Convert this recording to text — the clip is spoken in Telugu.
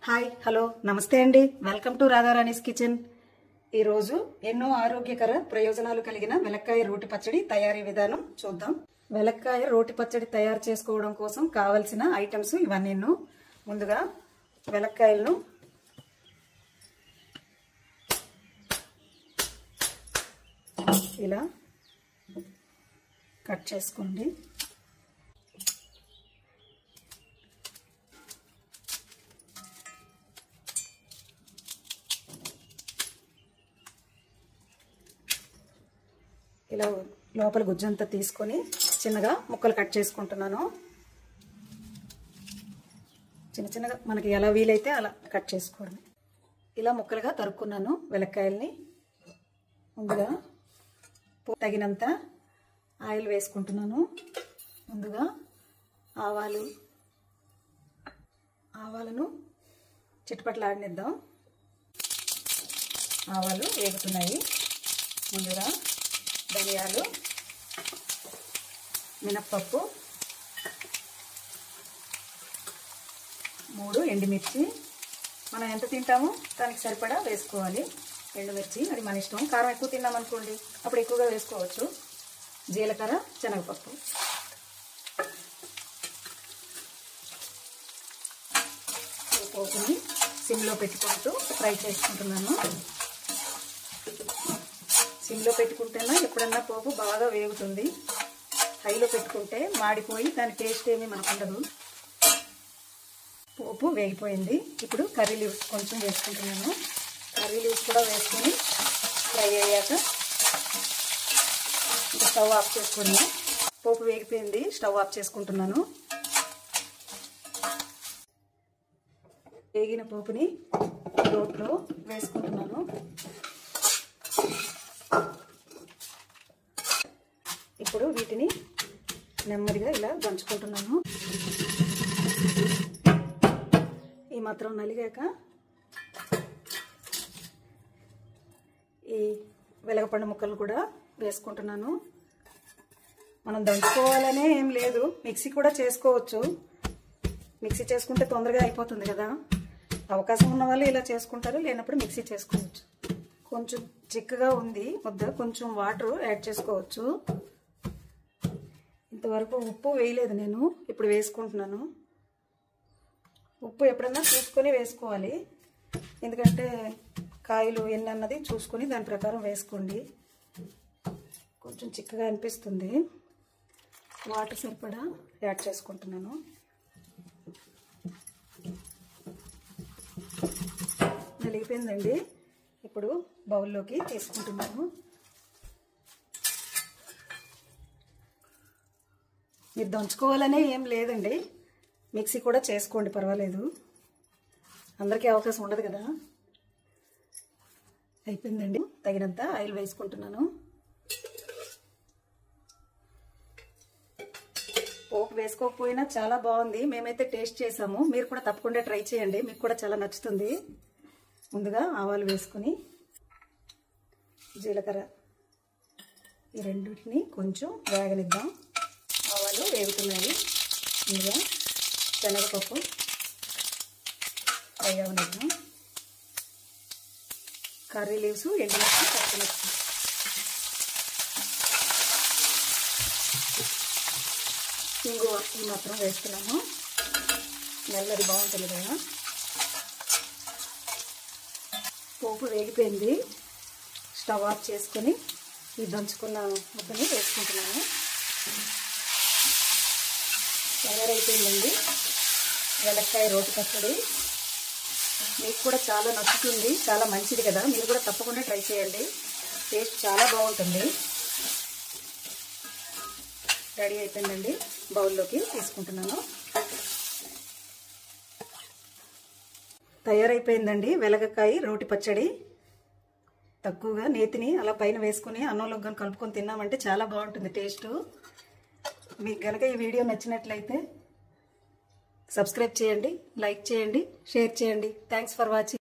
హాయ్ హలో నమస్తే అండి. Welcome to Radharani's kitchen. ఈరోజు ఎన్నో ఆరోగ్యకర ప్రయోజనాలు కలిగిన వెలక్కాయ రోటి పచ్చడి తయారీ విధానం చూద్దాం. వెలక్కాయ రోటి పచ్చడి తయారు చేసుకోవడం కోసం కావలసిన ఐటమ్స్ ఇవన్నీ. ముందుగా వెలక్కాయలను ఇలా కట్ చేసుకోండి. ఇలా లోపల గుజ్జంతా తీసుకొని చిన్నగా ముక్కలు కట్ చేసుకుంటున్నాను. చిన్న చిన్నగా మనకి ఎలా వీలైతే అలా కట్ చేసుకోవడం. ఇలా ముక్కలుగా తరుక్కున్నాను వెలక్కాయల్ని. ముందుగా తగినంత ఆయిల్ వేసుకుంటున్నాను. ముందుగా ఆవాలను చిటపటలాడనిద్దాం. ఆవాలు వేగుతున్నాయి. ముందుగా ధనియాలు, మినప్పప్పు, 3 ఎండుమిర్చి. మనం ఎంత తింటామో దానికి సరిపడా వేసుకోవాలి. ఎండుమిర్చి అది మన ఇష్టం. కారం ఎక్కువ తిన్నామనుకోండి అప్పుడు ఎక్కువగా వేసుకోవచ్చు. జీలకర్ర, శనగపప్పు. పోపుని సిమ్లో పెట్టుకుంటూ ఫ్రై చేసుకుంటున్నాను. సిమ్లో పెట్టుకుంటేనా ఎప్పుడన్నా పోపు బాగా వేగుతుంది. హైలో పెట్టుకుంటే మాడిపోయి దాని టేస్ట్ ఏమీ మనకు ఉండదు. పోపు వేగిపోయింది. ఇప్పుడు కర్రీ లీవ్స్ కొంచెం వేసుకుంటున్నాను. కర్రీ లీవ్స్ కూడా వేసుకొని ఫ్రై అయ్యాక స్టవ్ ఆఫ్ చేసుకుని, పోపు వేగిపోయింది, స్టవ్ ఆఫ్ చేసుకుంటున్నాను. వేగిన పోపుని రోట్లో వేసుకుంటున్నాను. ఇప్పుడు వీటిని నెమ్మదిగా ఇలా దంచుకుంటున్నాను. ఈ మాత్రం నలిగాక ఈ వెలగపండు ముక్కలు కూడా వేసుకుంటున్నాను. మనం దంచుకోవాలనే ఏం లేదు, మిక్సీ కూడా చేసుకోవచ్చు. మిక్సీ చేసుకుంటే తొందరగా అయిపోతుంది కదా. అవకాశం ఉన్న వాళ్ళు ఇలా చేసుకుంటారు, లేనప్పుడు మిక్సీ చేసుకోవచ్చు. కొంచెం చిక్కగా ఉంది ముద్ద, కొంచెం వాటర్ యాడ్ చేసుకోవచ్చు. ఇంతవరకు ఉప్పు వేయలేదు నేను, ఇప్పుడు వేసుకుంటున్నాను. ఉప్పు ఎప్పుడన్నా చూసుకొని వేసుకోవాలి, ఎందుకంటే కాయలు ఎన్ని అన్నది చూసుకొని దాని ప్రకారం వేసుకోండి. కొంచెం చిక్కగా అనిపిస్తుంది. వాటర్ సరిపడా యాడ్ చేసుకుంటున్నాను. నలిగిపోయిందండి. ఇప్పుడు బౌల్లోకి తీసుకుంటున్నాను. మీరు దంచుకోవాలనే ఏం లేదండి, మిక్సీ కూడా చేసుకోండి, పర్వాలేదు. అందరికీ అవకాశం ఉండదు కదా. అయిపోయిందండి. తగినంత ఆయిల్ వేసుకుంటున్నాను. పోపు వేసుకోకపోయినా చాలా బాగుంది. మేమైతే టేస్ట్ చేసాము. మీరు కూడా తప్పకుండా ట్రై చేయండి, మీకు కూడా చాలా నచ్చుతుంది. ముందుగా ఆవాలు వేసుకొని జీలకర్ర, ఈ రెండింటిని కొంచెం వేగనిద్దాం. ఆవాలు వేగుతున్నాయి. ముందుగా శనగపప్పు ఫ్రై అవనిద్దాం. కర్రీ లీవ్స్, ఎండుమిర్చి, పచ్చిమిర్చి. ఇంగువ ఈ మాత్రం వేస్తున్నాము. నల్లది బాగుంటుంది కదా. పోపు వేగిపోయింది. స్టవ్ ఆఫ్ చేసుకొని ఈ దంచుకున్న ముద్దని వేసుకుంటున్నాను. తయారైపోయిందండి వెలక్కాయ రోటి పచ్చడి. మీకు కూడా చాలా నచ్చుతుంది, చాలా మంచిది కదా. మీరు కూడా తప్పకుండా ట్రై చేయండి, టేస్ట్ చాలా బాగుంటుంది. రెడీ అయిపోయిందండి. బౌల్లోకి తీసుకుంటున్నాను. తయారైపోయిందండి వెలగకాయ రోటి పచ్చడి. తక్కువగా నేతిని అలా పైన వేసుకుని అన్నంలో కలుపుకొని తిన్నామంటే చాలా బాగుంటుంది టేస్ట్. మీకు కనుక ఈ వీడియో నచ్చినట్లయితే సబ్స్క్రైబ్ చేయండి, లైక్ చేయండి, షేర్ చేయండి. Thanks for watching.